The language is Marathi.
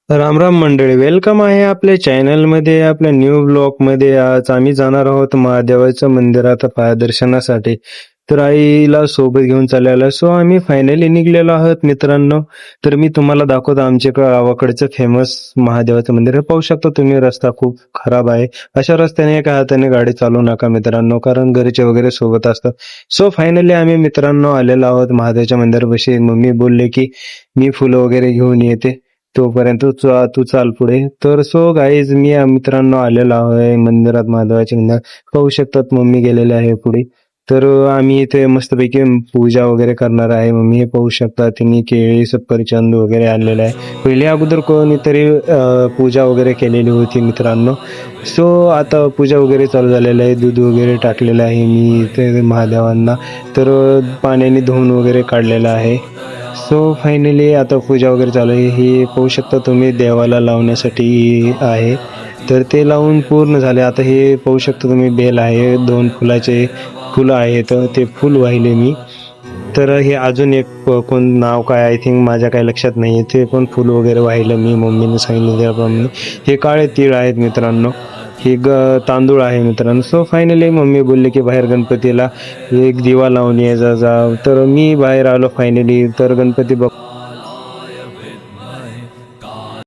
राम राम मंडळी, वेलकम आहे आपल्या चॅनलमध्ये. आपल्या न्यू ब्लॉगमध्ये आज आम्ही जाणार आहोत महादेवाच्या मंदिरात दर्शनासाठी. तर आईला सोबत घेऊन चाललेलो, सो आम्ही फायनली निघलेलो आहोत मित्रांनो. तर मी तुम्हाला दाखवतो आमच्या गावाकडचं फेमस महादेवाचं मंदिर. हे पाहू शकता तुम्ही, रस्ता खूप खराब आहे. अशा रस्त्याने एका हाताने गाडी चालवू नका मित्रांनो, कारण घरचे वगैरे सोबत असतात. सो फायनली आम्ही मित्रांनो आलेलो आहोत महादेवाच्या मंदिरापाशी. मम्मी बोलले की मी फुलं वगैरे घेऊन येते, तोपर्यंत तू चाल पुढे. तर सो गाईज, मी मित्रांनो आलेलो आहे मंदिरात, महादेवाच्या मंदिरात. पाहू शकतात मम्मी गेलेले आहे पुढे. तर आम्ही इथे मस्तपैकी पूजा वगैरे करणार आहे. मम्मी हे पाहू शकता, तिने केळी सफरचंद वगैरे आणलेलं आहे. पहिले अगोदर कोणीतरी पूजा वगैरे केलेली होती मित्रांनो. सो आता पूजा वगैरे चालू झालेलं आहे. दूध वगैरे टाकलेलं आहे मी इथे महादेवांना. तर पाण्याने धुवून वगैरे काढलेलं आहे. सो फायनली आता पूजा वगैरे चालू आहे. हे पाहू शकता तुम्ही, देवाला लावण्यासाठी आहे. तर ते लावून पूर्ण झाले. आता हे पाहू शकता तुम्ही, बेल आहे, 2 फुलाचे फुलं आहेत, ते फुल वाहिले मी. तर हे अजून एक कोण नाव काय, आय थिंक माझ्या काही लक्षात नाही, ते पण फुल वगैरे वाहिलं मी, मम्मीने सांगितलं त्याप्रमाणे. हे काळे तीळ आहेत मित्रांनो. हे तांदूळ आहे मित्रांनो. सो फायनली मम्मी बोलले की बाहेर गणपतीला एक दिवा लावून ये जा. तर मी बाहेर आलो फायनली. तर गणपती